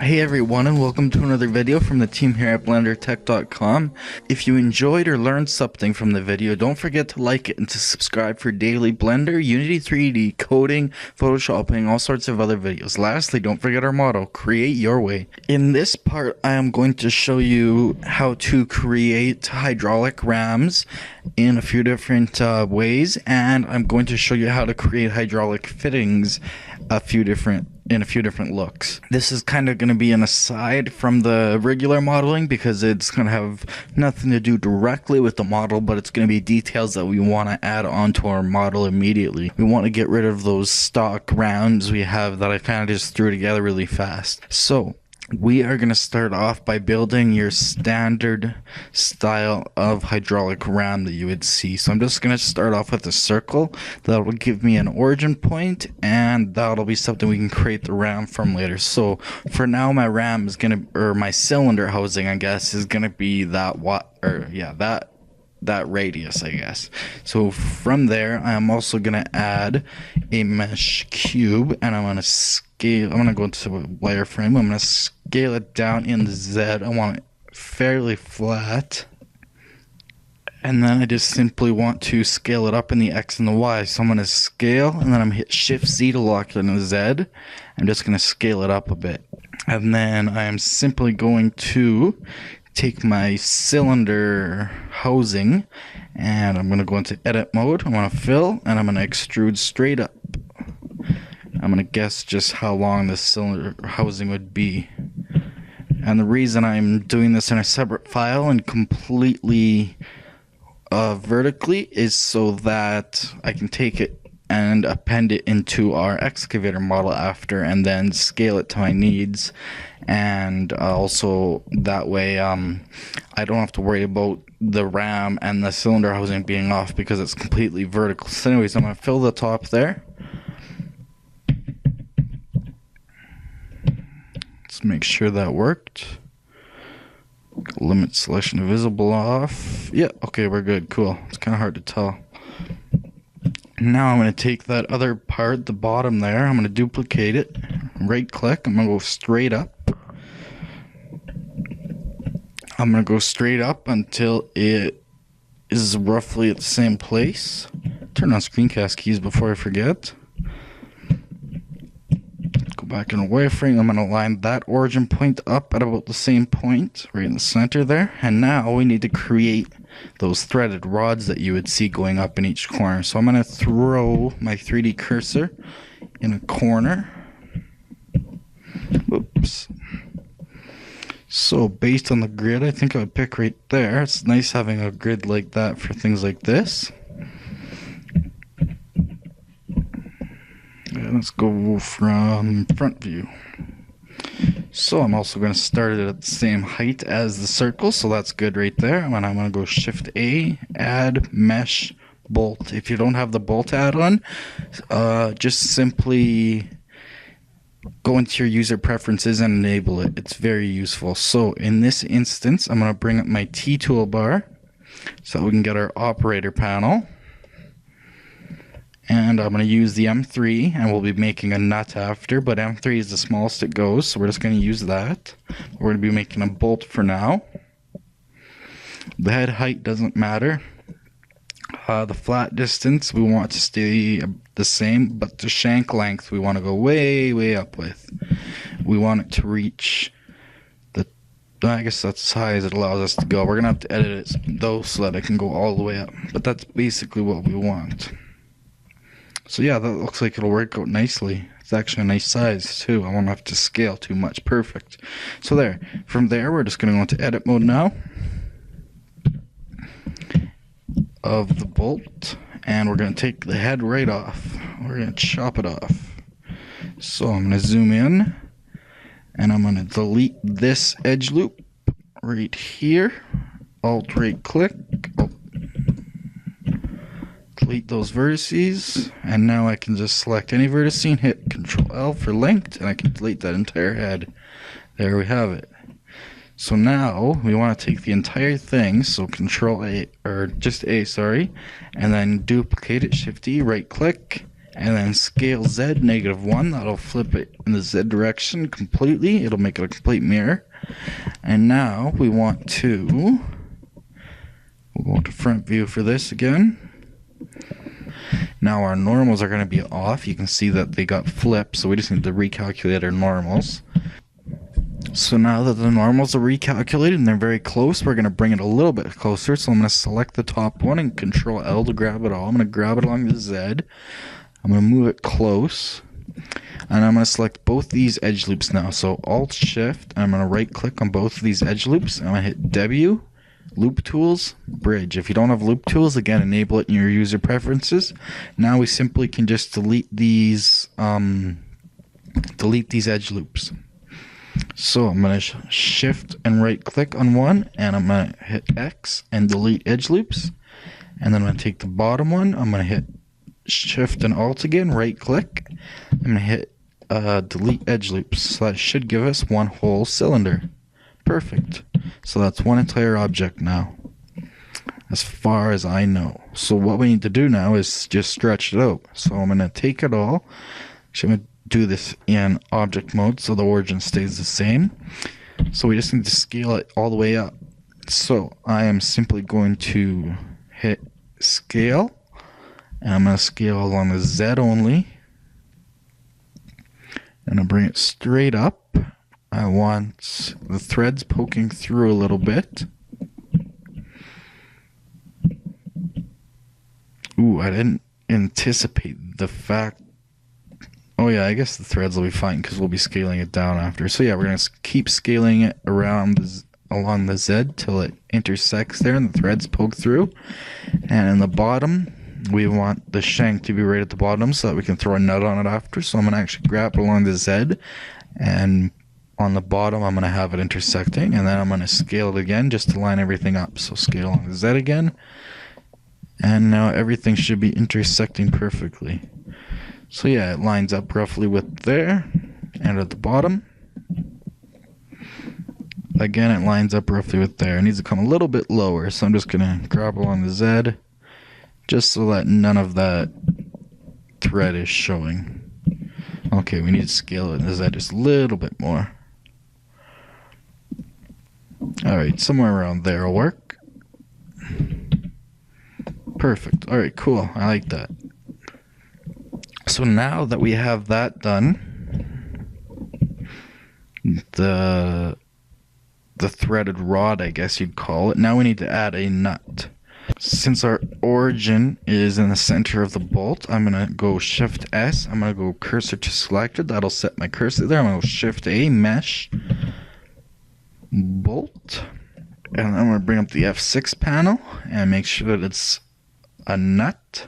Hey everyone, and welcome to another video from the team here at BlenderTech.com. If you enjoyed or learned something from the video, don't forget to like it and to subscribe for daily Blender, Unity 3D, coding, photoshopping, all sorts of other videos. Lastly, don't forget our motto, create your way. In this part, I am going to show you how to create hydraulic rams in a few different ways, and I'm going to show you how to create hydraulic fittings in a few different looks. This is kind of going to be an aside from the regular modeling because it's going to have nothing to do directly with the model, but it's going to be details that we want to add onto our model immediately. We want to get rid of those stock rounds we have that I kind of just threw together really fast. So we are going to start off by building your standard style of hydraulic ram that you would see. So I'm just going to start off with a circle that will give me an origin point, and that'll be something we can create the ram from later. So for now, my ram is going to, or my cylinder housing, I guess, is going to be that that radius, I guess. So from there, I am also going to add a mesh cube, and I'm going to go into a wireframe. I'm going to scale it down in the Z. I want it fairly flat. And then I just simply want to scale it up in the X and the Y. So I'm going to scale, and then I'm hit Shift Z to lock it in the Z. I'm just going to scale it up a bit. And then I am simply going to take my cylinder housing, and I'm going to go into edit mode. I'm going to fill, and I'm going to extrude straight up. I'm going to guess just how long this cylinder housing would be. And the reason I'm doing this in a separate file and completely vertically is so that I can take it and append it into our excavator model after, and then scale it to my needs. And also that way I don't have to worry about the ram and the cylinder housing being off because it's completely vertical. So anyways, I'm going to fill the top there. Let's make sure that worked. Limit selection to visible off. Yeah, okay, we're good. Cool. It's kind of hard to tell. Now I'm going to take that other part, the bottom there, I'm going to duplicate it, right click, I'm going to go straight up. I'm going to go straight up until it is roughly at the same place. Turn on screencast keys before I forget. Go back in a wireframe. I'm going to line that origin point up at about the same point, right in the center there. And now we need to create those threaded rods that you would see going up in each corner. So I'm going to throw my 3D cursor in a corner. Whoops. So based on the grid, I think I would pick right there. It's nice having a grid like that for things like this. Yeah, let's go from front view. So I'm also going to start it at the same height as the circle, so that's good right there. And I'm going to go Shift A, add mesh bolt. If you don't have the bolt add-on, just simply go into your user preferences and enable it. It's very useful. So in this instance, I'm going to bring up my T toolbar so that we can get our operator panel. And I'm going to use the M3, and we'll be making a nut after, but M3 is the smallest it goes, so we're just going to use that. We're going to be making a bolt for now. The head height doesn't matter. The flat distance we want to stay the same, but the shank length we want to go way up with. We want it to reach the, I guess that's as high as it allows us to go. We're going to have to edit it though so that it can go all the way up, but that's basically what we want. So yeah, that looks like it'll work out nicely. It's actually a nice size too. I won't have to scale too much. Perfect. So there. From there, we're just going to go into edit mode now of the bolt, and we're going to take the head right off. We're going to chop it off. So I'm going to zoom in, and I'm going to delete this edge loop right here. Alt right click. Delete those vertices, and now I can just select any vertex and hit Control L for length, and I can delete that entire head. There we have it. So now we want to take the entire thing, so Control A, or just A, sorry, and then duplicate it, Shift E, right click, And then scale Z -1, that'll flip it in the Z direction completely. It'll make it a complete mirror. And now we want to, we'll go to front view for this again. Now our normals are going to be off. You can see that they got flipped, so we just need to recalculate our normals. So now that the normals are recalculated and they're very close, we're going to bring it a little bit closer. So I'm going to select the top one and Control L to grab it all. I'm going to grab it along the Z. I'm going to move it close. And I'm going to select both these edge loops now. So Alt Shift, and I'm going to right click on both of these edge loops. I'm going to hit W, Loop Tools, Bridge. If you don't have Loop Tools, again, enable it in your user preferences. Now we simply can just delete these edge loops. So I'm going to shift and right click on one, and I'm going to hit X and delete edge loops. And then I'm going to take the bottom one, I'm going to hit shift and alt again, right click. I'm going to hit delete edge loops. So that should give us one whole cylinder. Perfect. So that's one entire object now, as far as I know. So what we need to do now is just stretch it out. So I'm going to take it all. Actually, I'm going to do this in object mode so the origin stays the same. So we just need to scale it all the way up. So I am simply going to hit scale, and I'm going to scale along the Z only, and I'll bring it straight up. I want the threads poking through a little bit. Ooh, I didn't anticipate the fact. Oh yeah, I guess the threads will be fine because we'll be scaling it down after. So yeah, we're going to keep scaling it around along the Z till it intersects there and the threads poke through. And in the bottom, we want the shank to be right at the bottom so that we can throw a nut on it after. So I'm going to actually grab it along the Z, and on the bottom I'm going to have it intersecting, and then I'm going to scale it again just to line everything up. So scale along the Z again, and now everything should be intersecting perfectly. So yeah, it lines up roughly with there, and at the bottom, again it lines up roughly with there. It needs to come a little bit lower, so I'm just going to grab along the Z, just so that none of that thread is showing. Okay, we need to scale it in the Z just a little bit more. Alright, somewhere around there will work. Perfect. Alright, cool. I like that. So now that we have that done, the threaded rod, I guess you'd call it, now we need to add a nut. Since our origin is in the center of the bolt, I'm going to go Shift S. I'm going to go cursor to selected. That'll set my cursor there. I'm going to go Shift A, mesh, bolt. And I'm going to bring up the F6 panel and make sure that it's a nut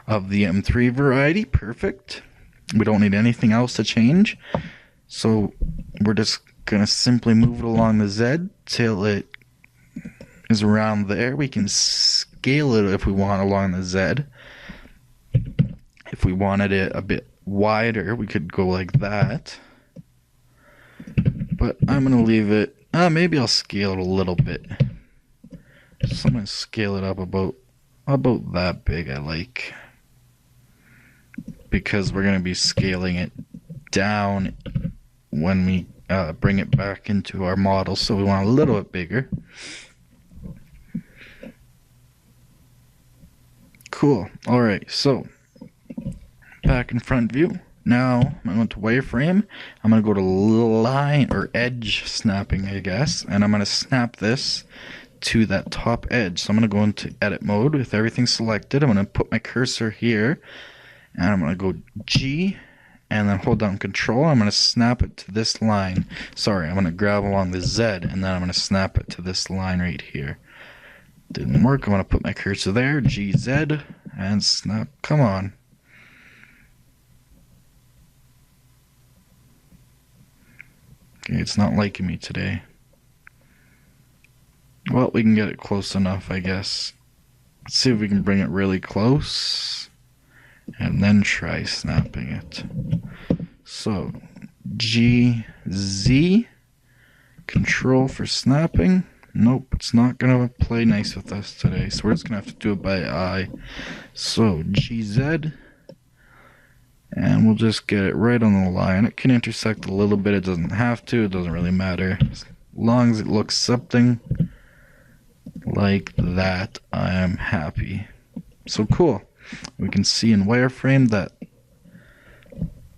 of the M3 variety. Perfect. We don't need anything else to change. So we're just going to simply move it along the Z till it is around there. We can scale it if we want along the Z. If we wanted it a bit wider, we could go like that. But I'm going to leave it, maybe I'll scale it a little bit. So I'm going to scale it up about that big, I like. Because we're going to be scaling it down when we bring it back into our model. So we want a little bit bigger. Cool. Alright, so back in front view. Now I'm going to wireframe. I'm going to go to line or edge snapping, I guess, and I'm going to snap this to that top edge. So I'm going to go into edit mode with everything selected. I'm going to put my cursor here, and I'm going to go G and then hold down Control. I'm going to snap it to this line. Sorry, I'm going to grab along the Z, and then I'm going to snap it to this line right here. Didn't work. I'm going to put my cursor there, GZ, and snap. Come on. Okay, it's not liking me today. Well, we can get it close enough, I guess. Let's see if we can bring it really close, and then try snapping it. So, GZ, Control for snapping. Nope, it's not going to play nice with us today, so we're just going to have to do it by eye. So, GZ, And we'll just get it right on the line. It can intersect a little bit, it doesn't have to, it doesn't really matter. As long as it looks something like that, I am happy. So cool. We can see in wireframe that,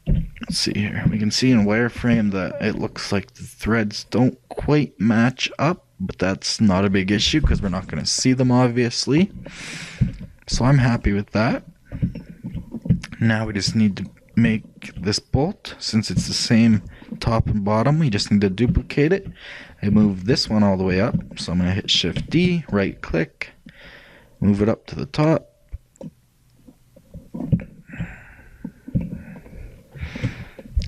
let's see here, we can see in wireframe that it looks like the threads don't quite match up, but that's not a big issue because we're not going to see them obviously. So I'm happy with that. Now we just need to make this bolt. Since it's the same top and bottom, we just need to duplicate it. I move this one all the way up, so I'm going to hit Shift D, right click, move it up to the top.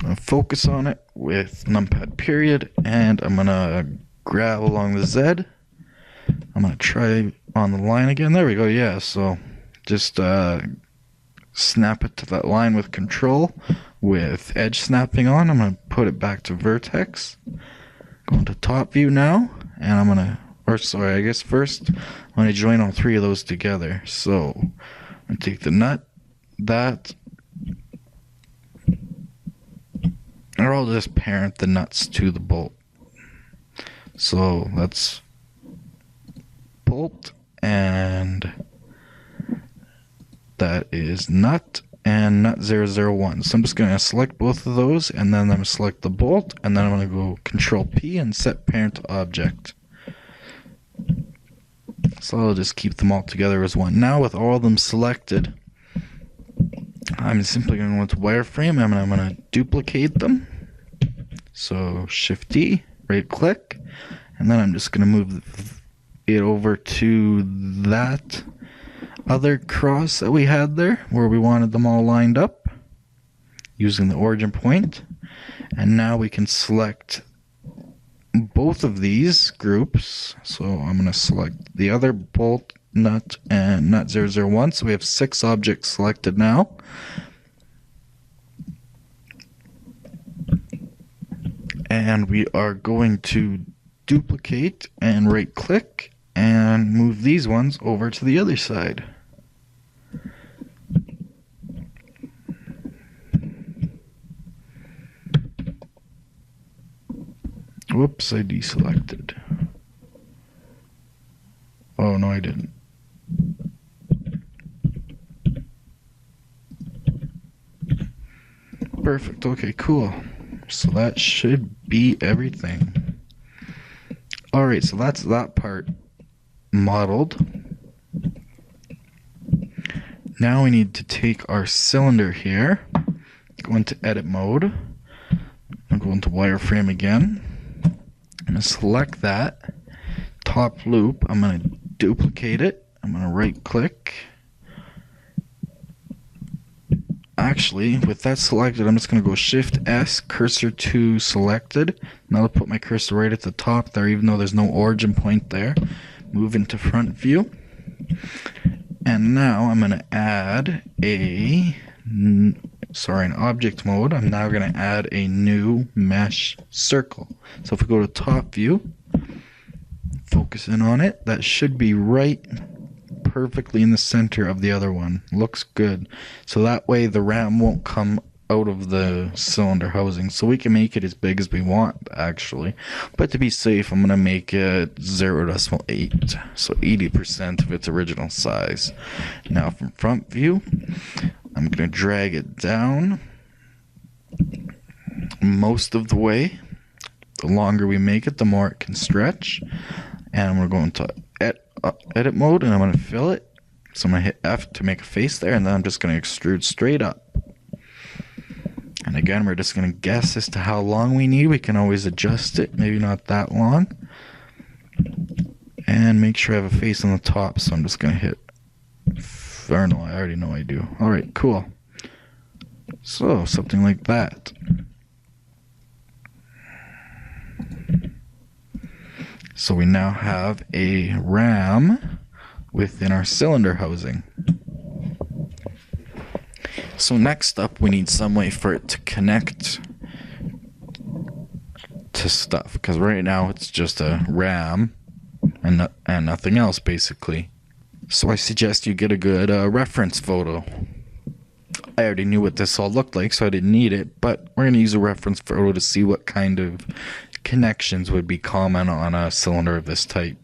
I'll focus on it with numpad period, and I'm going to grab along the Z. I'm going to try on the line again. There we go, yeah, so just snap it to that line with control with edge snapping on. I'm going to put it back to vertex. Go into top view now, and I'm going to, or sorry, I guess first I'm going to join all three of those together. So I'm going to take the nut, that, or I'll just parent the nuts to the bolt. So that's bolt, and that is nut and nut 001. So I'm just going to select both of those, and then I'm going to select the bolt, and then I'm going to go Control P and set parent to object. So I'll just keep them all together as one. Now with all of them selected, I'm simply going to go into wireframe, and I'm going to duplicate them. So Shift D, right click, and then I'm just going to move it over to that other cross that we had there where we wanted them all lined up using the origin point. And now we can select both of these groups. So I'm going to select the other bolt, nut, and nut 001. So we have 6 objects selected now. And we are going to duplicate and right click and move these ones over to the other side. Whoops, I deselected. Oh, no, I didn't. Perfect, okay, cool. So that should be everything. Alright, so that's that part modeled. Now we need to take our cylinder here, go into edit mode, and go into wireframe again. I'm going to select that top loop. I'm going to duplicate it. I'm going to right click. Actually, with that selected, I'm just going to go Shift S, cursor to selected. Now I'll put my cursor right at the top there, even though there's no origin point there. Move into front view. And now I'm going to add an object mode. I'm now going to add a new mesh circle. So if we go to top view, focus in on it, that should be right perfectly in the center of the other one. Looks good. So that way the ram won't come out of the cylinder housing. So we can make it as big as we want actually. But to be safe, I'm going to make it 0.8. So 80% of its original size. Now from front view, I'm going to drag it down most of the way. The longer we make it, the more it can stretch. And we're going to edit mode, and I'm going to fill it. So I'm going to hit F to make a face there, and then I'm just going to extrude straight up. And again, we're just going to guess as to how long we need. We can always adjust it, maybe not that long. And make sure I have a face on the top, so I'm just going to hit, or no, I already know I do. Alright, cool. So, something like that. So we now have a ram within our cylinder housing. So next up, we need some way for it to connect to stuff, because right now it's just a ram and nothing else basically. So I suggest you get a good reference photo I already knew what this all looked like, so I didn't need it, but we're going to use a reference photo to see what kind of connections would be common on a cylinder of this type.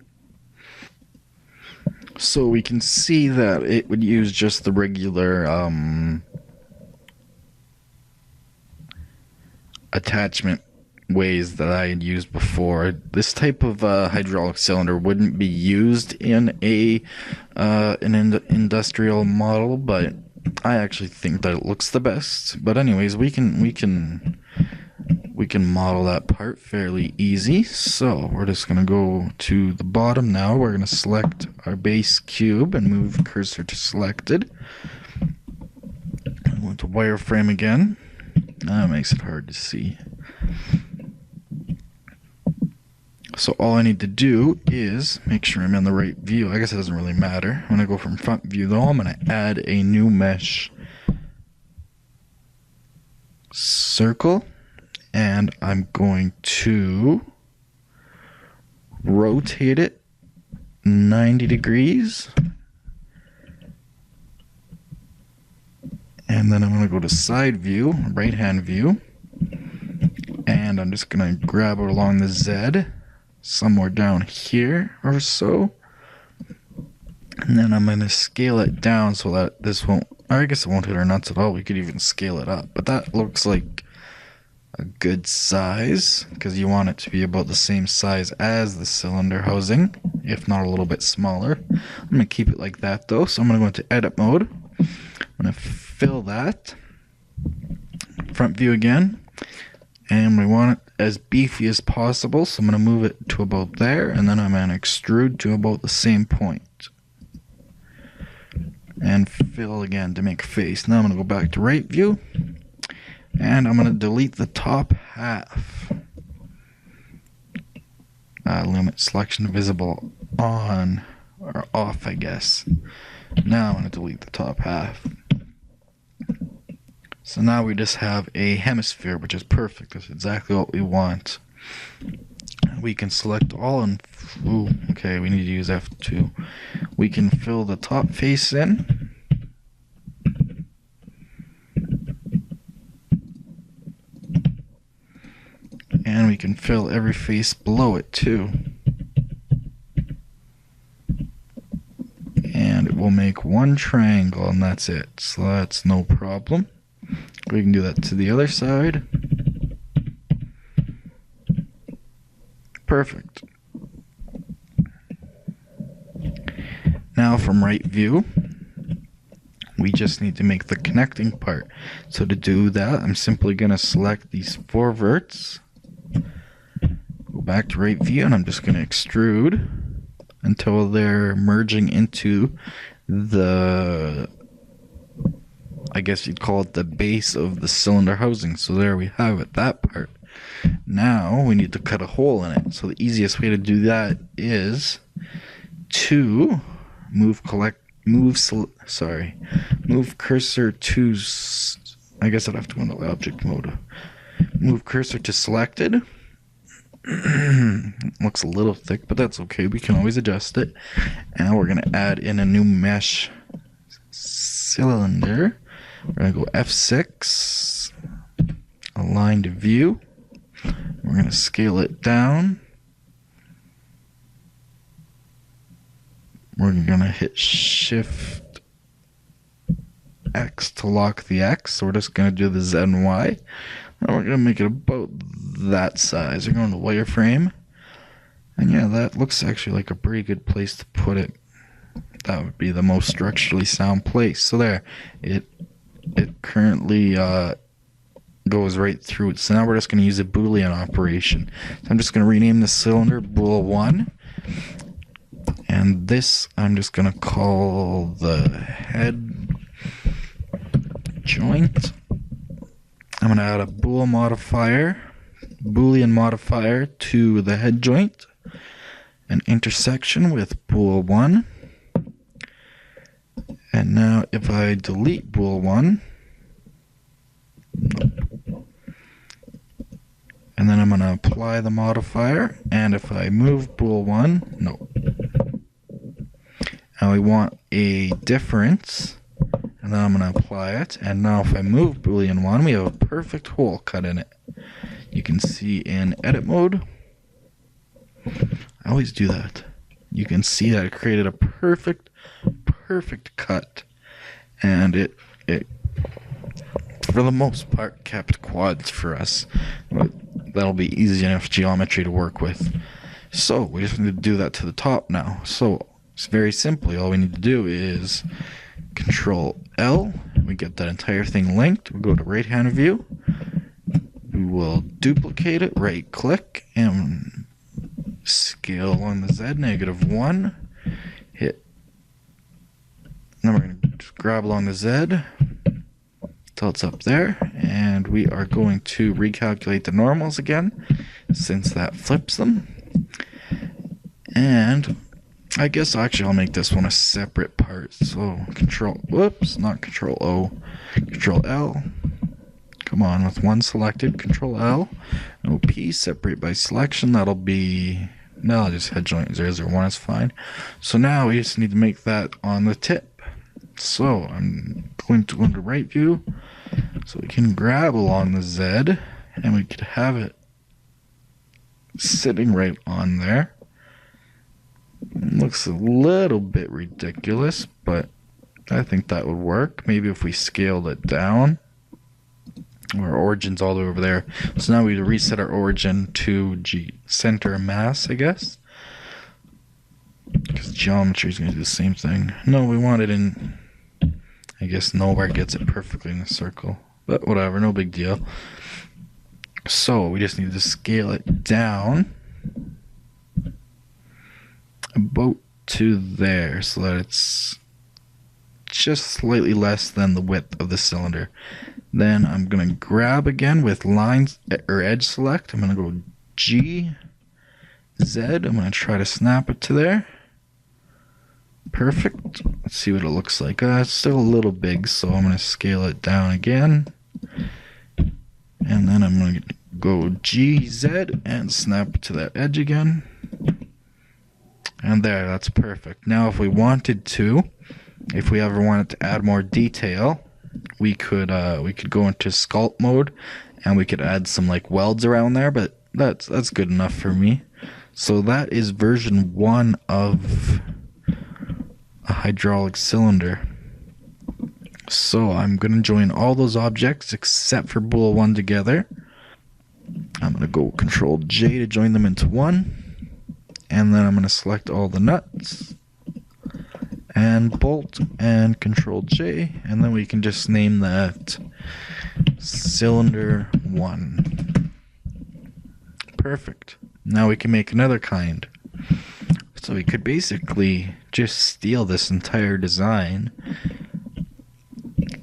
So we can see that it would use just the regular attachment ways that I had used before. This type of hydraulic cylinder wouldn't be used in an industrial model, but I actually think that it looks the best. But anyways, we can model that part fairly easy. So we're just gonna go to the bottom now. We're gonna select our base cube and move cursor to selected. I want to wireframe again. That makes it hard to see. So all I need to do is make sure I'm in the right view. I guess it doesn't really matter. I'm going to go from front view though. I'm going to add a new mesh circle. And I'm going to rotate it 90 degrees. And then I'm going to go to side view, right hand view. And I'm just going to grab it along the Z, somewhere down here or so. And then I'm going to scale it down so that this won't, or I guess it won't hit our nuts at all. We could even scale it up. But that looks like a good size, because you want it to be about the same size as the cylinder housing, if not a little bit smaller. I'm going to keep it like that though. So I'm going to go into edit mode. I'm going to fill that. Front view again. And we want it as beefy as possible, so I'm going to move it to about there, and then I'm going to extrude to about the same point. And fill again to make a face. Now I'm going to go back to right view, and I'm going to delete the top half. Limit selection visible on, or off, I guess. Now I'm going to delete the top half. So now we just have a hemisphere, which is perfect. That's exactly what we want. We can select all and... Ooh, okay, we need to use F2. We can fill the top face in. And we can fill every face below it too. And it will make one triangle, and that's it. So that's no problem. We can do that to the other side. Perfect. Now from right view, we just need to make the connecting part. So to do that, I'm simply going to select these four verts, go back to right view, and I'm just going to extrude until they're merging into the, I guess you'd call it the base of the cylinder housing. So there we have it, that part. Now we need to cut a hole in it. So the easiest way to do that is to move cursor to, I guess I'd have to go into object mode. Move cursor to selected. Looks a little thick, but that's okay. We can always adjust it. And we're going to add in a new mesh cylinder. We're going to go F6, align to view. We're going to scale it down. We're going to hit Shift X to lock the X. So we're just going to do the Z and Y. And we're going to make it about that size. We're going to wireframe. And yeah, that looks actually like a pretty good place to put it. That would be the most structurally sound place. So there, it currently goes right through it. So now we're just going to use a Boolean operation. So I'm just going to rename the cylinder bool1. And this I'm just going to call the head joint. I'm going to add a Boolean modifier to the head joint. An intersection with bool1. And now if I delete bool1, and then I'm going to apply the modifier, and if I move bool1, no. Now we want a difference, and then I'm going to apply it. And now if I move Boolean 1, we have a perfect hole cut in it. You can see in edit mode, I always do that. You can see that it created a perfect cut, and it for the most part kept quads for us. That'll be easy enough geometry to work with. So we just need to do that to the top now. So it's very simply, all we need to do is Control L, we get that entire thing linked. We go to right hand view, we will duplicate it, right click, and scale along the Z, -1, hit, then we're going to grab along the Z till it's up there, and we are going to recalculate the normals again, since that flips them. And I guess actually I'll make this one a separate part. So Control O, Control L. Come on, with one selected, Control L. No P, separate by selection. That'll be, no, I'll just head joint 001 is fine. So now we just need to make that on the tip. So I'm going to go into right view, so we can grab along the Z, and we could have it sitting right on there. Looks a little bit ridiculous, but I think that would work. Maybe if we scaled it down. Our origin's all the way over there. So now we reset our origin to center mass, I guess. Because geometry is going to do the same thing. No, we want it in, I guess nowhere gets it perfectly in the circle. But whatever, no big deal. So we just need to scale it down about to there, so that it's just slightly less than the width of the cylinder. Then I'm going to grab again with lines or edge select. I'm going to go G, Z. I'm going to try to snap it to there. Perfect. Let's see what it looks like. It's still a little big, so I'm going to scale it down again. And then I'm going to go G, Z, and snap it to that edge again. And there, that's perfect. Now if we wanted to, if we ever wanted to add more detail, we could go into sculpt mode, and we could add some like welds around there, but that's good enough for me. So that is version 1 of a hydraulic cylinder. So I'm going to join all those objects except for bool 1 together. I'm going to go Control J to join them into one. And then I'm going to select all the nuts and bolt and Control J, and then we can just name that cylinder 1. Perfect. Now we can make another kind. So we could basically just steal this entire design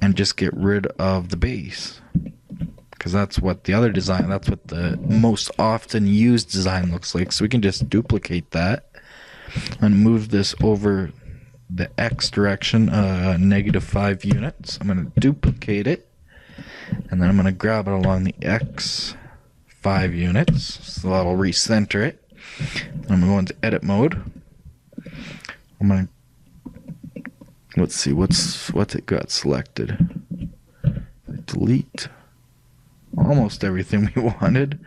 and just get rid of the base. Because that's what the other design, that's what the most often used design looks like. So we can just duplicate that and move this over the X direction, -5 units. I'm going to duplicate it, and then I'm going to grab it along the X 5 units, so that'll recenter it. Then I'm going to go into edit mode. I'm going to, let's see, what's it got selected. Delete. Almost everything we wanted.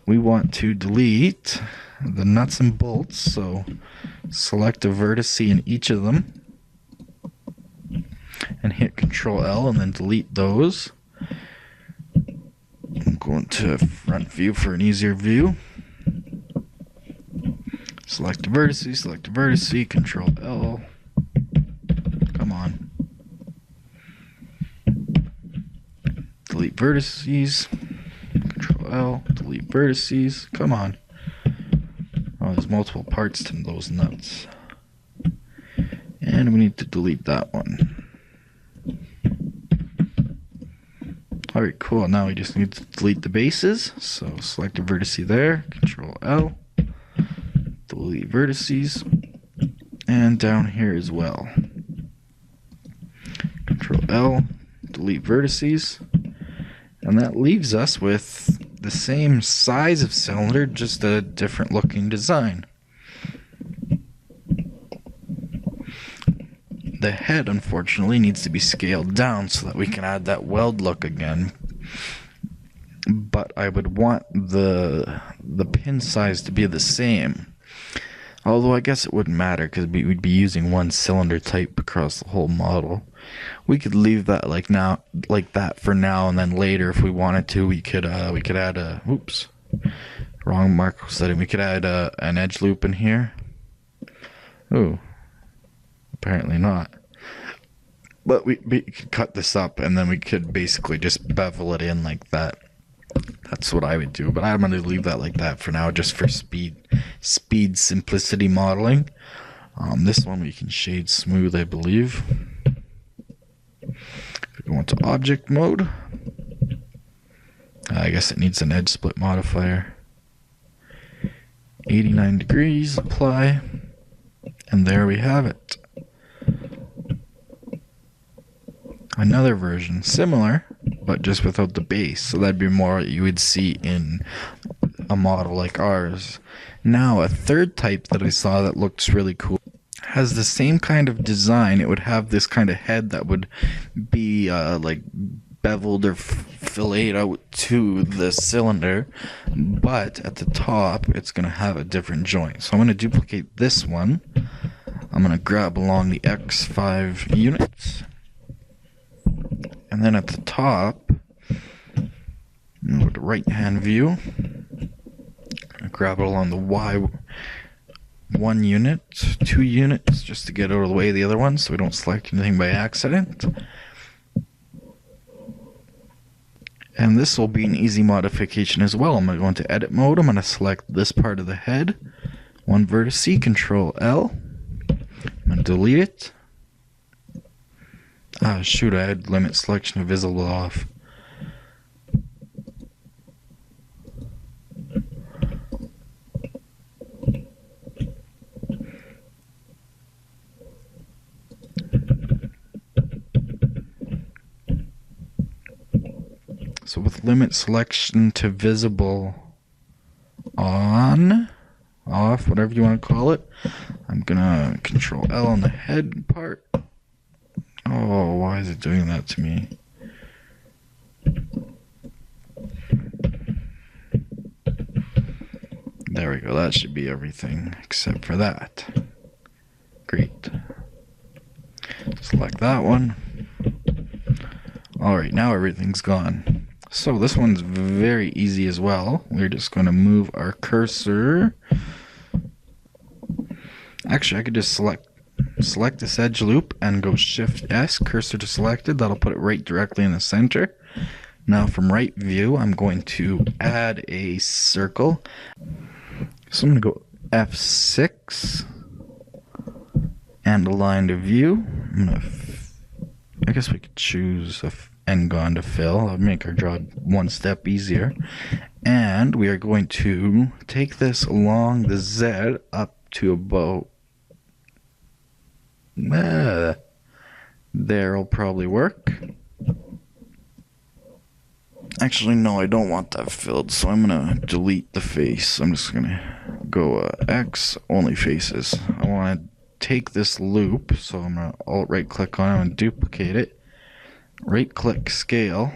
We want to delete the nuts and bolts, so select a vertex in each of them and hit Control L and then delete those. I'm going to front view for an easier view. Select a vertex, Control L. Come on. Delete vertices. Control L. Delete vertices. Come on. Oh, there's multiple parts to those nuts. And we need to delete that one. Alright, cool. Now we just need to delete the bases. So select a vertex there. Control L. Delete vertices. And down here as well. Control L. Delete vertices. And that leaves us with the same size of cylinder, just a different looking design. the head, unfortunately, needs to be scaled down so that we can add that weld look again. But I would want the pin size to be the same. Although I guess it wouldn't matter because we'd be using one cylinder type across the whole model. We could leave that like that for now, and then later if we wanted to, we could add a oops, wrong mark setting. We could add an edge loop in here. Oh, apparently not. But we could cut this up and then we could basically just bevel it in like that. That's what I would do, but I'm going to leave that like that for now, just for speed simplicity modeling. This one we can shade smooth, I believe. If we go into object mode, I guess it needs an edge split modifier. 89 degrees, apply, and there we have it. Another version, similar, but just without the base. So that'd be more what you would see in a model like ours. Now, a third type that I saw that looks really cool has the same kind of design. It would have this kind of head that would be like beveled or filleted out to the cylinder, but at the top it's going to have a different joint. So I'm going to duplicate this one. I'm going to grab along the X5 units. And then at the top, go to right-hand view, grab it along the Y1 unit, 2 units, just to get out of the way of the other ones so we don't select anything by accident. And this will be an easy modification as well. I'm going to go into edit mode. I'm going to select this part of the head, one vertex, Control L. I'm going to delete it. Ah, shoot, I had limit selection of visible off. So with limit selection to visible on, off, whatever you want to call it, I'm gonna Control L on the head part. Oh, why is it doing that to me? There we go, that should be everything except for that. Great. Select that one. Alright, now everything's gone. So this one's very easy as well. We're just going to move our cursor. Actually, I could just select this edge loop and go Shift S, cursor to selected. That'll put it right directly in the center. Now from right view, I'm going to add a circle. So I'm going to go F6 and align to view. I guess we could choose a N-gon to fill. That'll make our job one step easier. And we are going to take this along the Z up to about there'll probably work. Actually, no, I don't want that filled, so I'm gonna delete the face. I'm just gonna go X, only faces. I want to take this loop, so I'm gonna alt right click on it and duplicate it. Right click scale.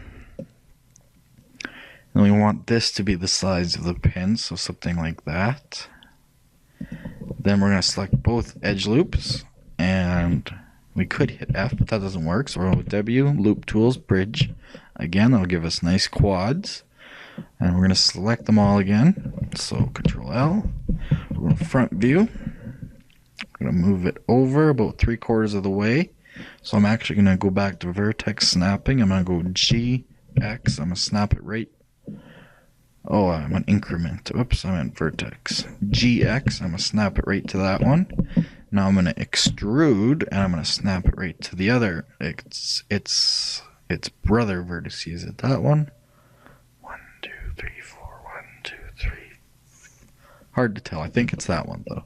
And we want this to be the size of the pin, so something like that. Then we're gonna select both edge loops. And we could hit F, but that doesn't work. So we're going with W, Loop Tools, Bridge. Again, that'll give us nice quads. And we're going to select them all again. So Control L. We're going to front view. I'm going to move it over about 3/4 of the way. So I'm actually going to go back to vertex snapping. I'm going to go GX. I'm going to snap it right. Oh, I'm an increment. Oops, I meant vertex. GX. I'm going to snap it right to that one. Now I'm going to extrude, and I'm going to snap it right to the other. Its brother vertex. Is it that one? 1, 2, 3, 4. 1, 2, 3. Hard to tell. I think it's that one, though.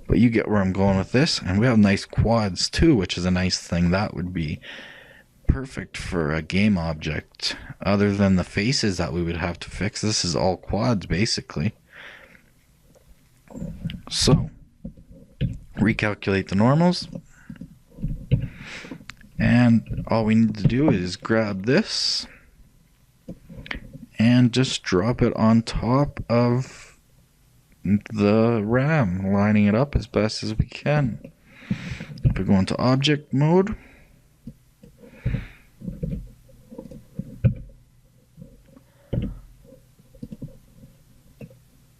But you get where I'm going with this. And we have nice quads, too, which is a nice thing. That would be perfect for a game object. Other than the faces that we would have to fix. This is all quads, basically. So recalculate the normals. And all we need to do is grab this and just drop it on top of the ram, lining it up as best as we can. If we go into object mode,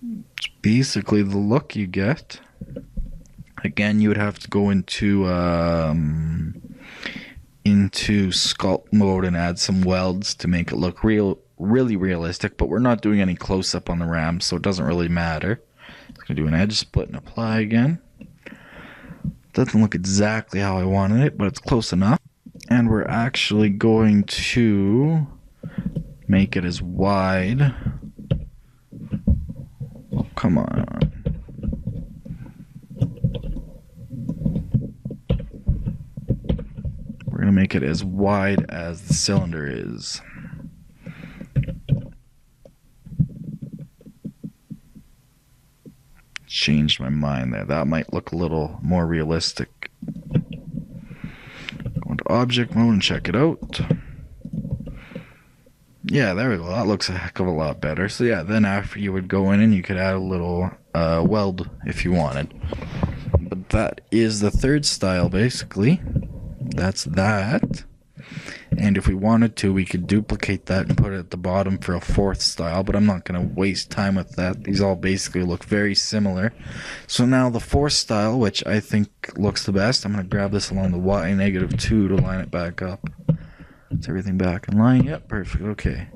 it's basically the look you get. Again, you would have to go into sculpt mode and add some welds to make it look really realistic, but we're not doing any close-up on the ram, so it doesn't really matter. I'm going to do an edge split and apply again. Doesn't look exactly how I wanted it, but it's close enough. And we're actually going to make it as wide. Oh, come on. We're going to make it as wide as the cylinder is. Changed my mind there. That might look a little more realistic. Go into object mode and check it out. Yeah, there we go. That looks a heck of a lot better. So yeah, then after you would go in and you could add a little weld if you wanted. But that is the third style basically. That's that. And if we wanted to, we could duplicate that and put it at the bottom for a fourth style, but I'm not going to waste time with that. These all basically look very similar. So now the fourth style, which I think looks the best, I'm going to grab this along the Y-2 to line it back up. Is everything back in line? Yep, perfect. Okay.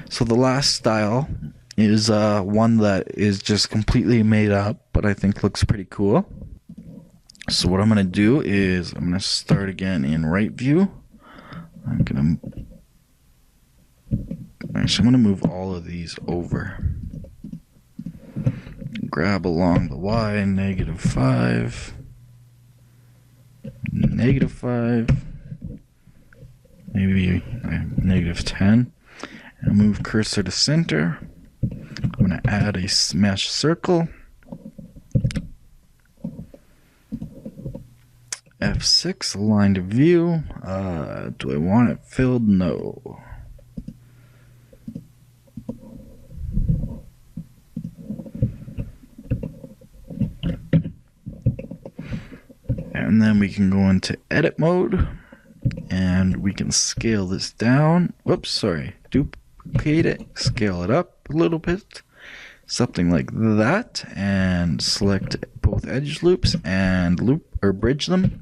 So the last style is one that is just completely made up, but I think looks pretty cool. So what I'm going to do is I'm going to start again in right view. I'm going to move all of these over. Grab along the Y, -5, -5, maybe -10, and move cursor to center. I'm going to add a mesh circle. F6, align to view. Do I want it filled? No. And then we can go into edit mode and we can scale this down. Whoops, sorry. Duplicate it, scale it up a little bit. Something like that. And select both edge loops and loop or bridge them.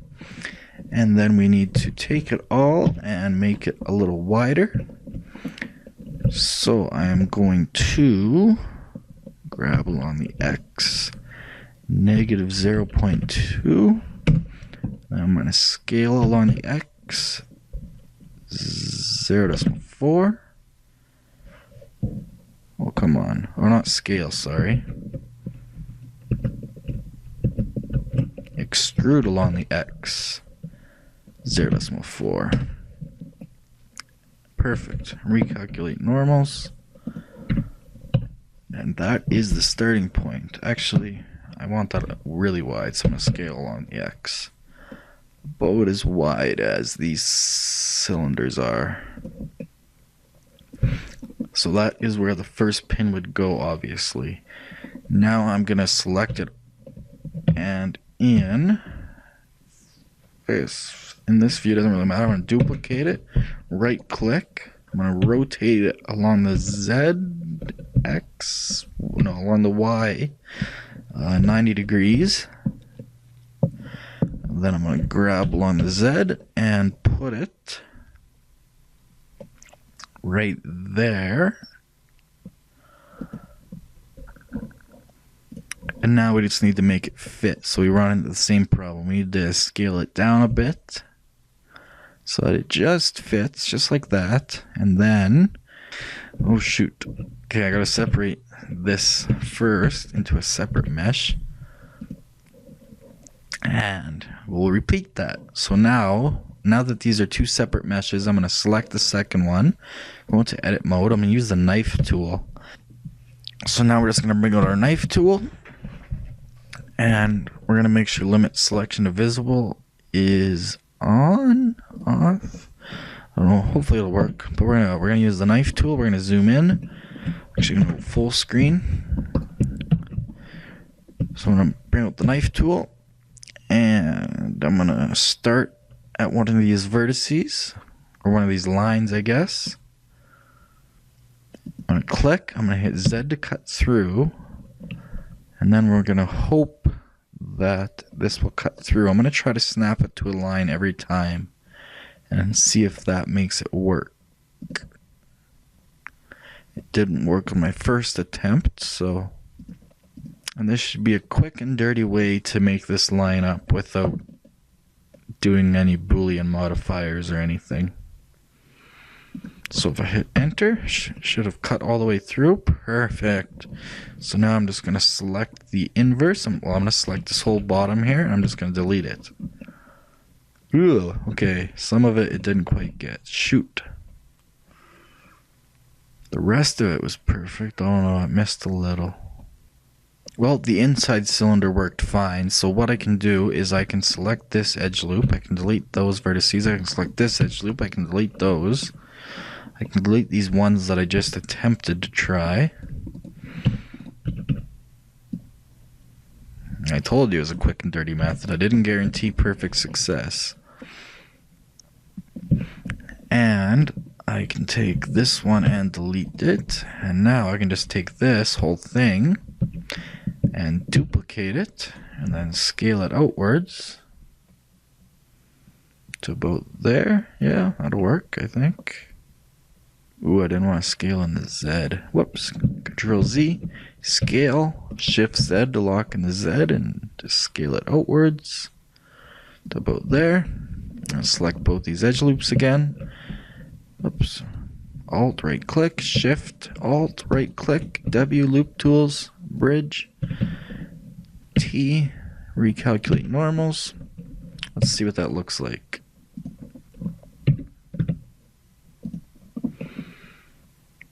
And then we need to take it all and make it a little wider. So I am going to grab along the X, -0.2. I'm going to scale along the X, 0.4. Oh, come on. Or not scale, sorry. Extrude along the X, 0.4. Perfect. Recalculate normals. And that is the starting point. Actually, I want that really wide, so I'm going to scale along the X. About as wide as these cylinders are. So that is where the first pin would go, obviously. Now I'm going to select it, and in this view, doesn't really matter. I'm going to duplicate it, right click. I'm going to rotate it along the along the Y, 90 degrees. And then I'm going to grab along the Z and put it right there. And now we just need to make it fit. So we run into the same problem. We need to scale it down a bit so that it just fits, just like that. And then, oh shoot. Okay, I gotta separate this first into a separate mesh. And we'll repeat that. So now that these are two separate meshes, I'm gonna select the second one, go into edit mode. I'm gonna use the knife tool. So now we're just gonna bring out our knife tool. And we're going to make sure limit selection to visible is on, off. I don't know, hopefully it'll work. But we're gonna use the knife tool. We're gonna zoom in. Actually gonna go full screen. So I'm gonna bring out the knife tool, and I'm gonna start at one of these vertices, or one of these lines, I guess. I'm gonna click, I'm gonna hit Z to cut through, and then we're gonna hope that this will cut through. I'm gonna try to snap it to a line every time and see if that makes it work. It didn't work on my first attempt, so... And this should be a quick and dirty way to make this line up without doing any Boolean modifiers or anything. So if I hit enter, should have cut all the way through. Perfect. So now I'm just going to select the inverse. I'm going to select this whole bottom here, and I'm just going to delete it. Ooh, okay, some of it didn't quite get. Shoot. The rest of it was perfect. Oh no, I missed a little. Well, the inside cylinder worked fine, so what I can do is I can select this edge loop, I can delete those vertices, I can select this edge loop, I can delete those. I can delete these ones that I just attempted to try. I told you it was a quick and dirty method. I didn't guarantee perfect success. And I can take this one and delete it, and now I can just take this whole thing and duplicate it, and then scale it outwards to about there. Yeah, that'll work, I think. Ooh, I didn't want to scale in the Z. Whoops. Control Z, scale, Shift Z to lock in the Z, and just scale it outwards to about there. I'll select both these edge loops again. Oops. Alt, right click, Shift, Alt, right click, W, loop tools, bridge, T, recalculate normals. Let's see what that looks like.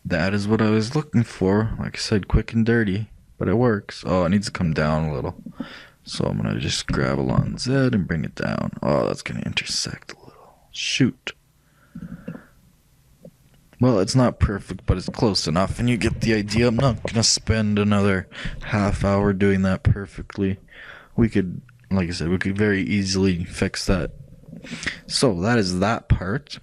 That is what I was looking for. Like I said, quick and dirty, but it works. Oh, it needs to come down a little. So I'm going to just grab along Z and bring it down. Oh, that's going to intersect a little. Shoot. Well, it's not perfect, but it's close enough, and you get the idea. I'm not going to spend another half hour doing that perfectly. We could, like I said, we could very easily fix that. So that is that part.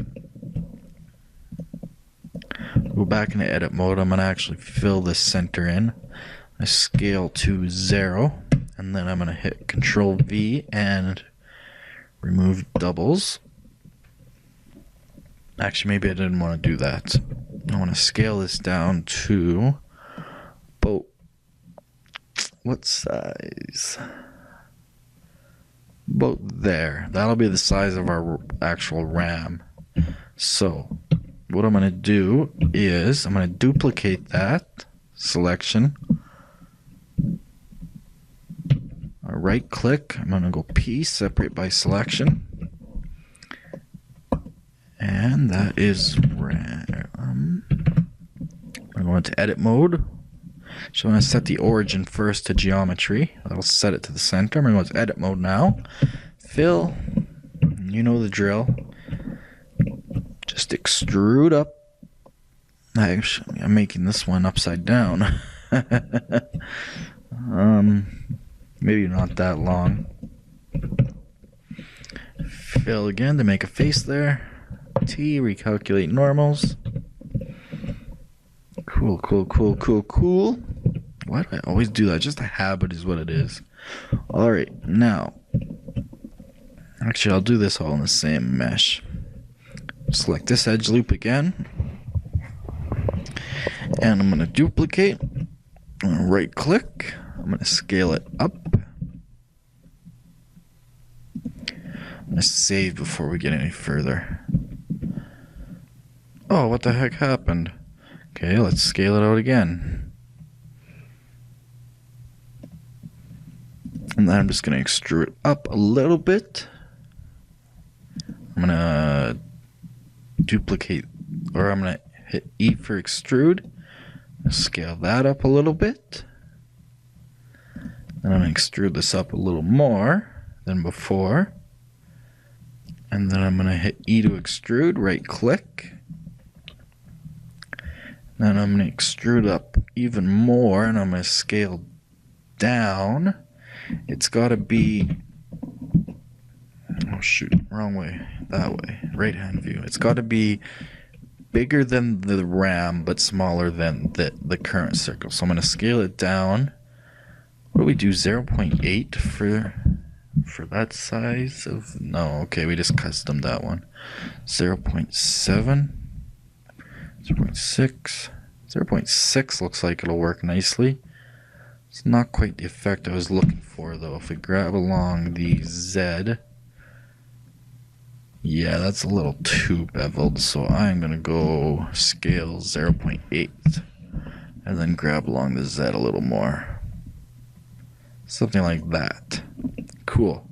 Go back into edit mode. I'm going to actually fill this center in. I scale to 0, and then I'm going to hit Control V and remove doubles. Actually, maybe I didn't want to do that. I want to scale this down to about, what size? About there. That'll be the size of our actual RAM. So what I'm going to do is I'm going to duplicate that selection. Right click. I'm going to go P, separate by selection. And that is RAM. I'm going to edit mode. So I'm going to set the origin first to geometry. That'll set it to the center. I'm going to go to edit mode now. Fill. You know the drill. Just extrude up. Actually, I'm making this one upside down. Maybe not that long. Fill again to make a face there. T, recalculate normals. Cool, cool, cool, cool, cool. Why do I always do that? Just a habit is what it is. Alright, now. Actually, I'll do this all in the same mesh. Select this edge loop again. And I'm going to duplicate. I'm going to right click. I'm going to scale it up. I'm going to save before we get any further. Oh, what the heck happened? Okay, let's scale it out again. And then I'm just going to extrude it up a little bit. I'm going to duplicate, or I'm going to hit E for extrude. Scale that up a little bit. Then I'm going to extrude this up a little more than before. And then I'm going to hit E to extrude, right click. Then I'm going to extrude up even more, and I'm going to scale down. It's got to be, oh shoot, wrong way, that way, right hand view. It's got to be bigger than the ram, but smaller than the current circle. So I'm going to scale it down. What do we do, 0.8 for that size of, no, okay, we just custom that one. 0.7, 0.6, 0.6 looks like it'll work nicely. It's not quite the effect I was looking for though. If we grab along the Z, yeah, that's a little too beveled, so I'm gonna go scale 0.8 and then grab along the Z a little more. Something like that. Cool.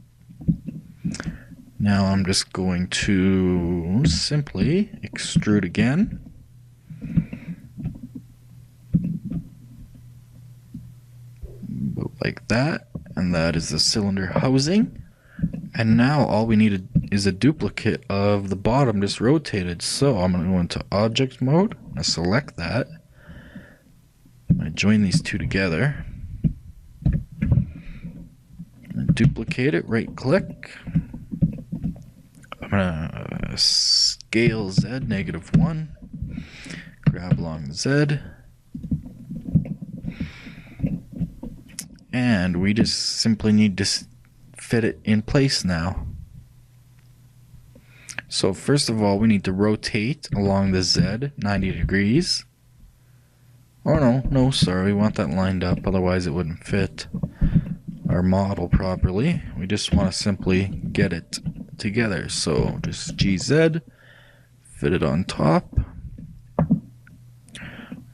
Now I'm just going to simply extrude again. Like that, and that is the cylinder housing. And now all we need is a duplicate of the bottom just rotated. So I'm going to go into object mode. I'm going to select that. I'm going to join these two together. I'm going to duplicate it, right click. I'm going to scale Z -1. Grab along Z. And we just simply need to fit it in place now. So first of all, we need to rotate along the Z 90 degrees. Oh no, sorry, we want that lined up, otherwise it wouldn't fit our model properly. We just want to simply get it together. So just GZ, fit it on top.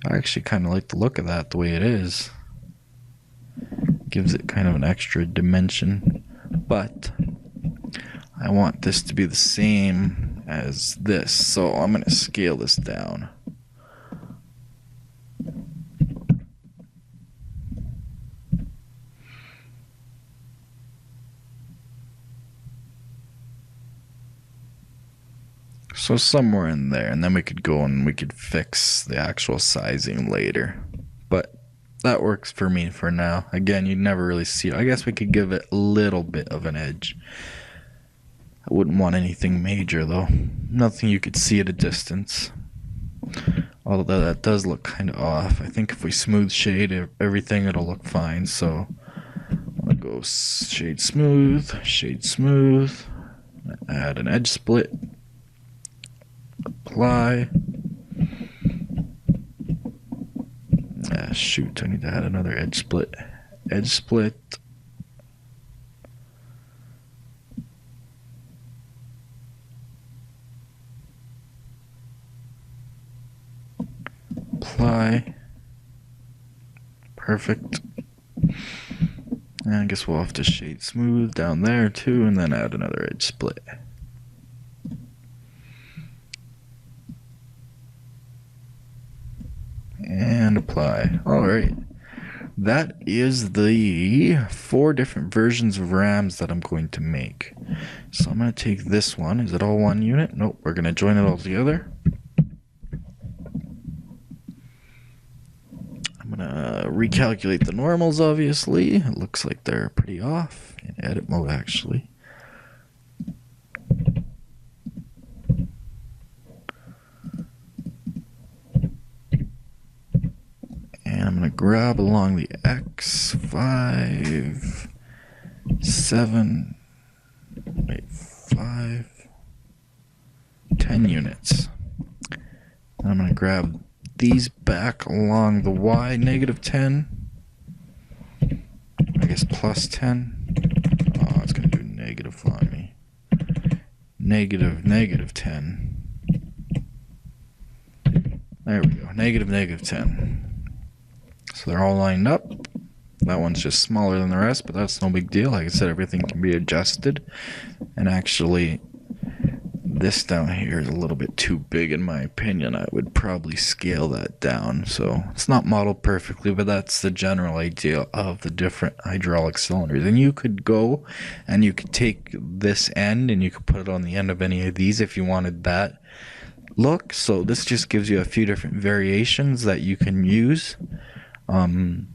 I actually kind of like the look of that the way it is. Gives it kind of an extra dimension, but I want this to be the same as this, so I'm going to scale this down. So somewhere in there, and then we could go and we could fix the actual sizing later, but that works for me for now. Again, you'd never really see it. I guess we could give it a little bit of an edge. I wouldn't want anything major though. Nothing you could see at a distance. Although that does look kind of off. I think if we smooth shade everything, it'll look fine. So I'm gonna go shade smooth, add an edge split, apply. Shoot, I need to add another edge split. Edge split. Apply. Perfect. And I guess we'll have to shade smooth down there too, and then add another edge split. And apply. Alright. That is the 4 different versions of rams that I'm going to make. So I'm going to take this one. Is it all one unit? Nope. We're going to join it all together. I'm going to recalculate the normals, obviously. It looks like they're pretty off. In edit mode, actually. And I'm going to grab along the X, 5, 7, 10 units. And I'm going to grab these back along the Y, -10. I guess +10. Oh, it's going to do negative on me. -10. There we go. -10. So they're all lined up. That one's just smaller than the rest, but that's no big deal. Like I said, everything can be adjusted. And actually, this down here is a little bit too big in my opinion. I would probably scale that down. So it's not modeled perfectly, but that's the general idea of the different hydraulic cylinders. And you could go and you could take this end and you could put it on the end of any of these if you wanted that look. So this just gives you a few different variations that you can use on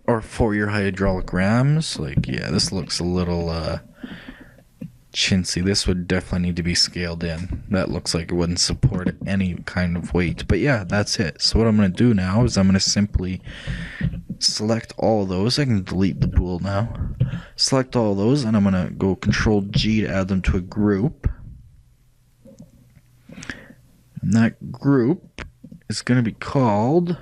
or for your hydraulic rams. Like, yeah, this looks a little chintzy. This would definitely need to be scaled in. That looks like it wouldn't support any kind of weight. But yeah, that's it. So what I'm going to do now is I'm going to simply select all those. I can delete the pool now. Select all those, and I'm going to go Control G to add them to a group. And that group is going to be called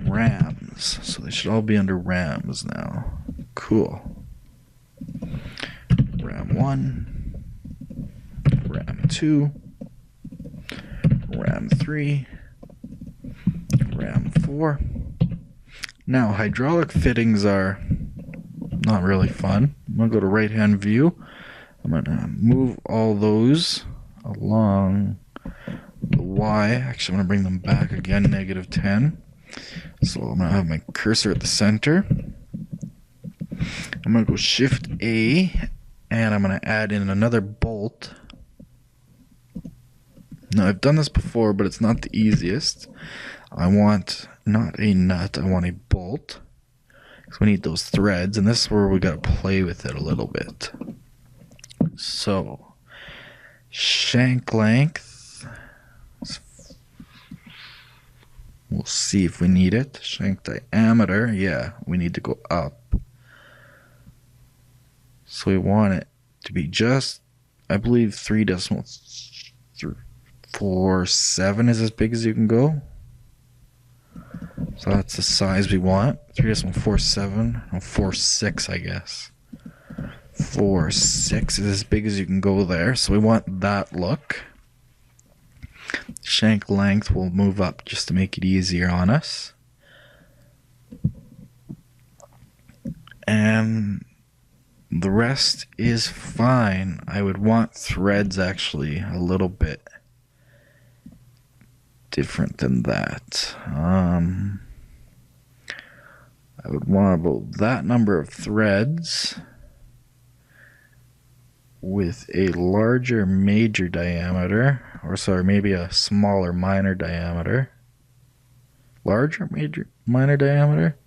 Rams. So they should all be under Rams now. Cool. Ram 1, Ram 2, Ram 3, Ram 4. Now, hydraulic fittings are not really fun. I'm going to go to right-hand view. I'm going to move all those along the Y. Actually, I'm going to bring them back again, -10. So I'm going to have my cursor at the center. I'm going to go Shift A, and I'm going to add in another bolt. Now, I've done this before, but it's not the easiest. I want not a nut, I want a bolt, because we need those threads, and this is where we got to play with it a little bit. So, shank length, we'll see if we need it. Shank diameter, yeah, we need to go up. So we want it to be just, I believe 3.47 is as big as you can go. So that's the size we want. 3.47, or 4.6 I guess. 4.6 is as big as you can go there. So we want that look. Shank length will move up just to make it easier on us. And the rest is fine. I would want threads actually a little bit different than that. I would want about that number of threads with a larger major diameter, or sorry, maybe a smaller minor diameter. Larger major minor diameter.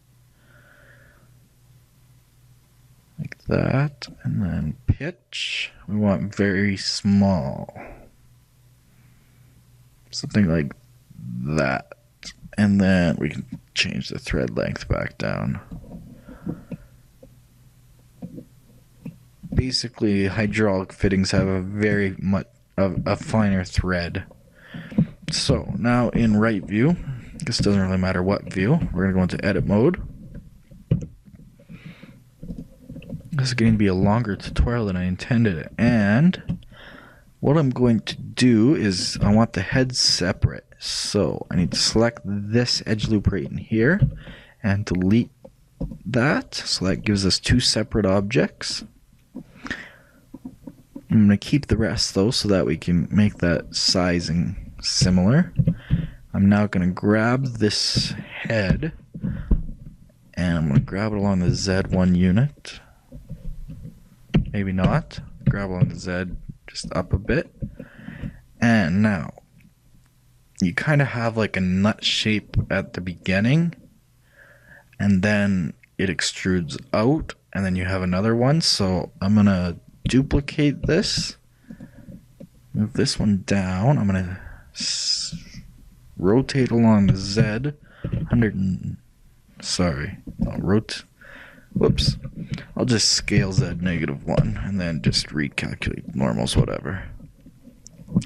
Like that, and then pitch, we want very small. Something like that. And then we can change the thread length back down. Basically, hydraulic fittings have a very much a finer thread. So now in right view, this doesn't really matter what view, we're going to go into edit mode. This is going to be a longer tutorial than I intended, and what I'm going to do is I want the heads separate. So I need to select this edge loop right in here and delete that. So that gives us two separate objects. I'm going to keep the rest though so that we can make that sizing similar. I'm now going to grab this head and I'm going to grab it along the Z1 unit. Maybe not. Grab along the Z just up a bit. And now you kind of have like a nut shape at the beginning, and then it extrudes out, and then you have another one. So I'm going to duplicate this, move this one down. I'm going to rotate along the Z 100 whoops. I'll just scale Z -1 and then just recalculate normals, whatever.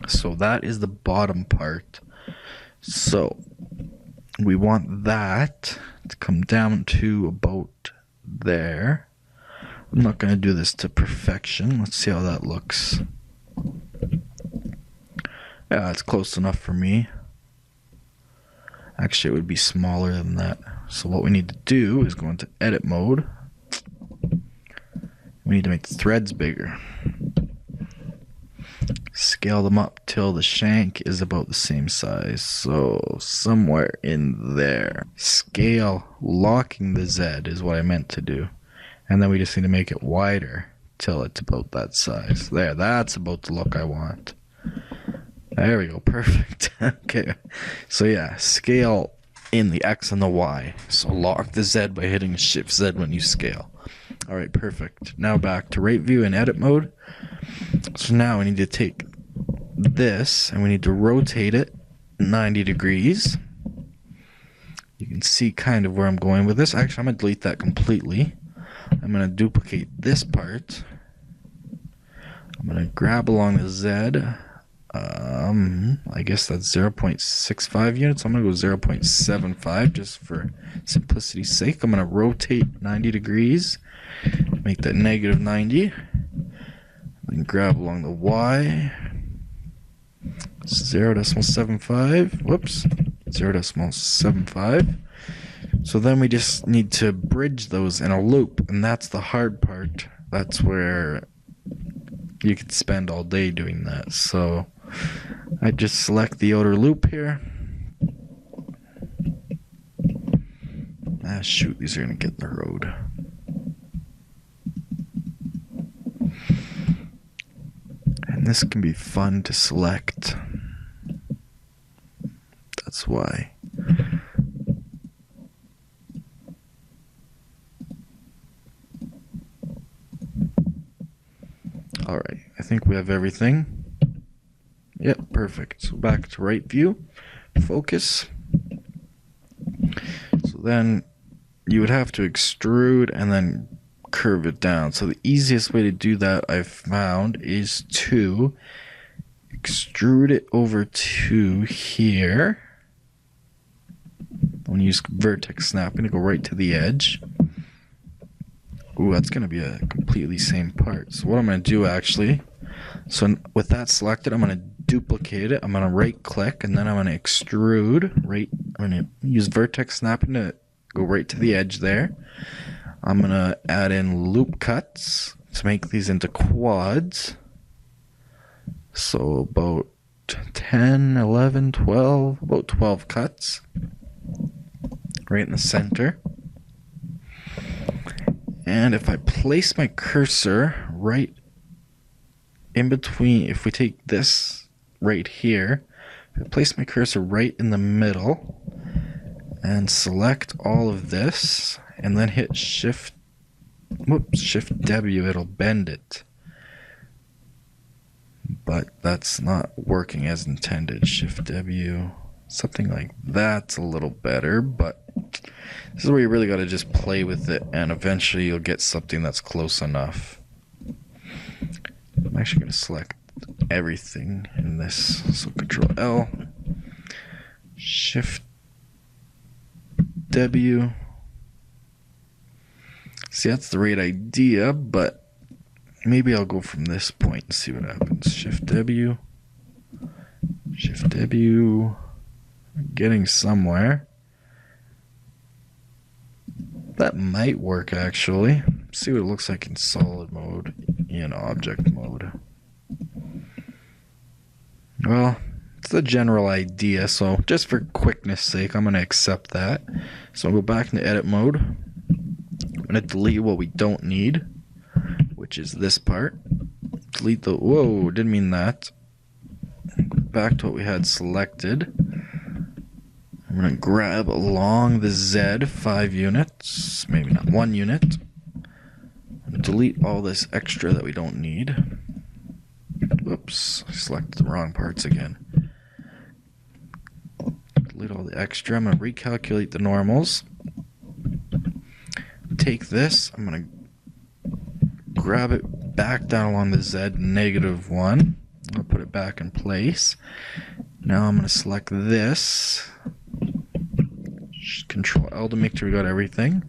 So that is the bottom part. So we want that to come down to about there. I'm not going to do this to perfection. Let's see how that looks. Yeah, it's close enough for me. Actually, it would be smaller than that. So what we need to do is go into edit mode. We need to make the threads bigger. Scale them up till the shank is about the same size. So somewhere in there. Scale locking the Z is what I meant to do. And then we just need to make it wider till it's about that size. There, that's about the look I want. There we go, perfect. Okay, so yeah, scale in the X and the Y. So lock the Z by hitting Shift Z when you scale. Alright, perfect. Now back to right view and edit mode. So now we need to take this and we need to rotate it 90 degrees. You can see kind of where I'm going with this. Actually, I'm going to delete that completely. I'm going to duplicate this part. I'm going to grab along the Z. I guess that's 0.65 units. I'm going to go 0.75 just for simplicity's sake. I'm going to rotate 90 degrees. Make that negative 90. Then grab along the Y. 0.75. Whoops. 0.75. So then we just need to bridge those in a loop, and that's the hard part. That's where you could spend all day doing that. So I just select the outer loop here. Ah, shoot, these are going to get in the road. And this can be fun to select. That's why. Alright, I think we have everything. Yep, perfect. So back to right view, focus. So then you would have to extrude and then curve it down. So the easiest way to do that I've found is to extrude it over to here. I'm going to use vertex snapping to go right to the edge. Ooh, that's going to be a completely same part. So what I'm going to do actually, so with that selected, I'm going to duplicate it. I'm going to right click and then I'm going to extrude right. I'm going to use vertex snapping to go right to the edge there. I'm going to add in loop cuts to make these into quads. So about 10, 11, 12, about 12 cuts right in the center. And if I place my cursor right in between, if we take this right here, if I place my cursor right in the middle and select all of this and then hit Shift W, it'll bend it. But that's not working as intended. Shift W, something like that's a little better, but this is where you really got to just play with it, and eventually you'll get something that's close enough. I'm actually going to select everything in this. So Control L, Shift W. See, that's the right idea, but maybe I'll go from this point and see what happens. Shift W. Shift W. Getting somewhere. That might work actually. See what it looks like in solid mode, in object mode. Well, it's the general idea, so just for quickness sake, I'm going to accept that. So I'll go back into edit mode. I'm going to delete what we don't need, which is this part. Delete the, whoa, didn't mean that. Back to what we had selected. I'm going to grab along the Z 5 units, maybe not 1 unit. I'm going to delete all this extra that we don't need. Whoops, I selected the wrong parts again. Delete all the extra. I'm going to recalculate the normals. Take this, I'm going to grab it back down along the Z -1. I'll put it back in place. Now I'm going to select this. Control L to make sure we got everything.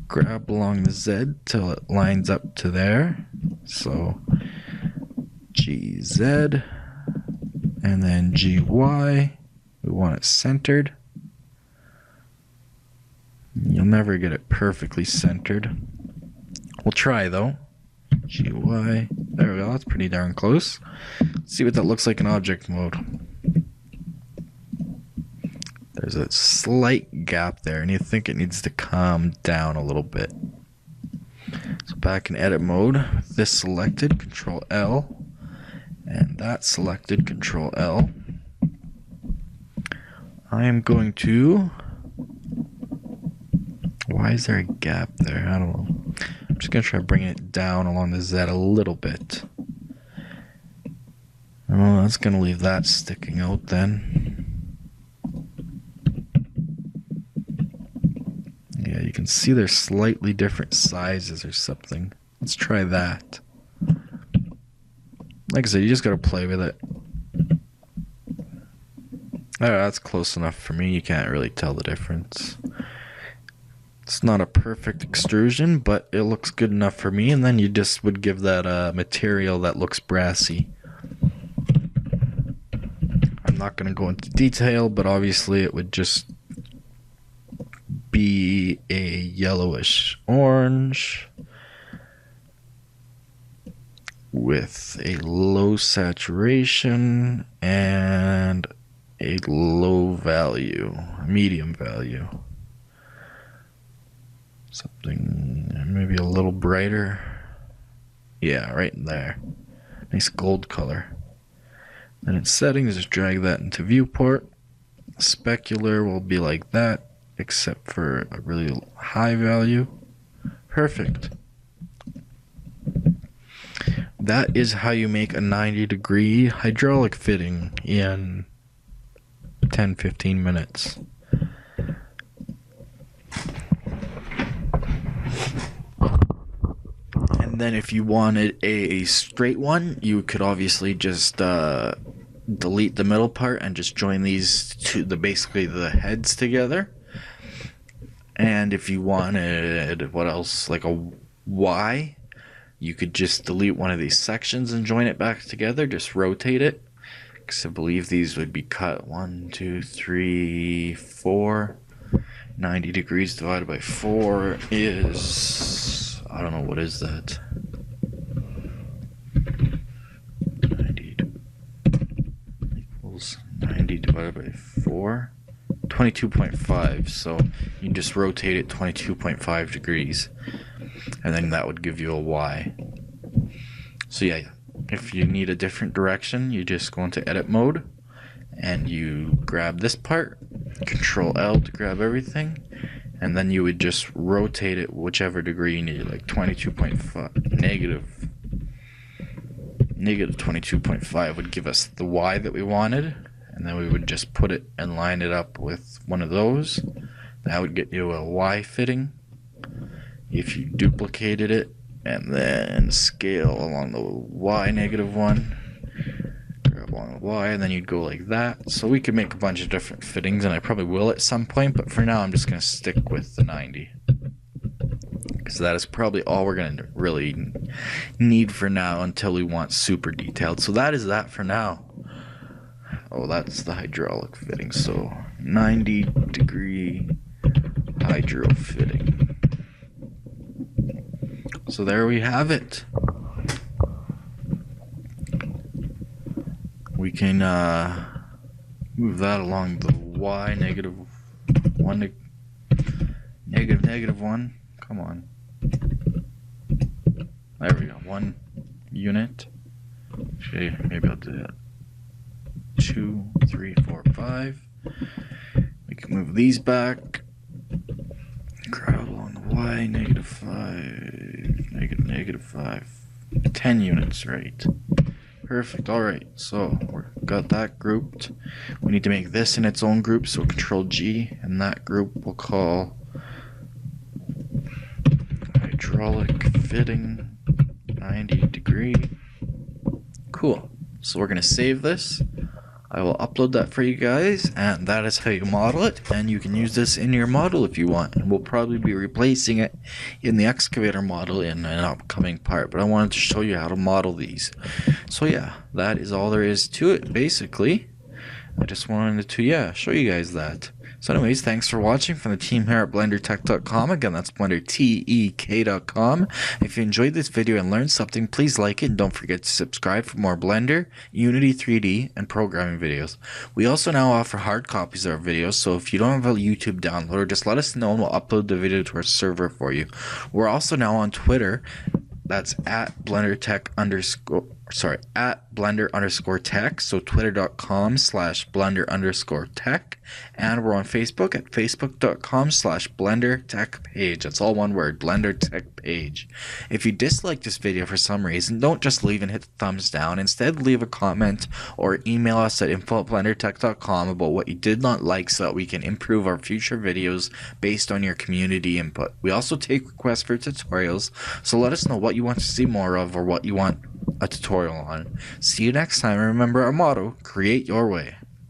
Grab along the Z till it lines up to there. So GZ and then GY. We want it centered. You'll never get it perfectly centered. We'll try though. GY. There we go, that's pretty darn close. Let's see what that looks like in object mode. There's a slight gap there, and you think it needs to come down a little bit. So back in edit mode, this selected, Control L, and that selected, Control L. I am going to... Why is there a gap there? I don't know. I'm just going to try bringing it down along the Z a little bit. Oh, that's going to leave that sticking out then. Yeah, you can see they're slightly different sizes or something. Let's try that. Like I said, you just got to play with it. Alright, that's close enough for me. You can't really tell the difference. It's not a perfect extrusion, but it looks good enough for me, and then you just would give that material that looks brassy. I'm not going to go into detail, but obviously it would just be a yellowish orange with a low saturation and a low value, medium value. Something maybe a little brighter. Yeah, right in there. Nice gold color. Then in settings, just drag that into viewport. Specular will be like that, except for a really high value. Perfect. That is how you make a 90-degree hydraulic fitting in 10-15 minutes. And then if you wanted a straight one, you could obviously just delete the middle part and just join these to basically the heads together. And if you wanted, what else, like a Y, you could just delete one of these sections and join it back together, just rotate it. Because I believe these would be cut 1, 2, 3, 4. 90 degrees divided by 4 is, I don't know, what is that? 90 equals 90 divided by 4. 22.5, so you just rotate it 22.5 degrees, and then that would give you a Y. So yeah, if you need a different direction, you just go into edit mode and you grab this part, Control L to grab everything, and then you would just rotate it whichever degree you need, like 22.5, negative 22.5 would give us the Y that we wanted, and then we would just put it and line it up with one of those. That would get you a Y fitting. If you duplicated it and then scale along the Y -1, grab along the Y, and then you'd go like that. So we could make a bunch of different fittings, and I probably will at some point, but for now I'm just going to stick with the 90. Because that is probably all we're going to really need for now until we want super detailed. So that is that for now. Oh, that's the hydraulic fitting. So 90-degree hydro fitting. So there we have it. We can move that along the Y -1 -1. Come on. There we go. 1 unit. Okay, maybe I'll do that. 2, 3, 4, 5. We can move these back. Grab along the Y, -5, -5. 10 units, right? Perfect. Alright, so we've got that grouped. We need to make this in its own group, so Control G, and that group we'll call hydraulic fitting 90-degree. Cool. So we're going to save this. I will upload that for you guys, and that is how you model it, and you can use this in your model if you want, and we'll probably be replacing it in the excavator model in an upcoming part, but I wanted to show you how to model these. So yeah, that is all there is to it, basically. I just wanted to, show you guys that. So anyways, thanks for watching from the team here at BlenderTech.com. Again, that's BlenderTech.com. If you enjoyed this video and learned something, please like it and don't forget to subscribe for more Blender, Unity 3D, and programming videos. We also now offer hard copies of our videos, so if you don't have a YouTube downloader, just let us know and we'll upload the video to our server for you. We're also now on Twitter. That's at Blender_Tech, so twitter.com/Blender_Tech, and we're on Facebook at facebook.com/Blender Tech page. That's all one word, Blender Tech page. If you dislike this video for some reason, don't just leave and hit the thumbs down. Instead, leave a comment or email us at info@BlenderTech.com about what you did not like so that we can improve our future videos based on your community input. We also take requests for tutorials, so let us know what you want to see more of or what you want a tutorial on. See you next time. Remember our motto, create your way.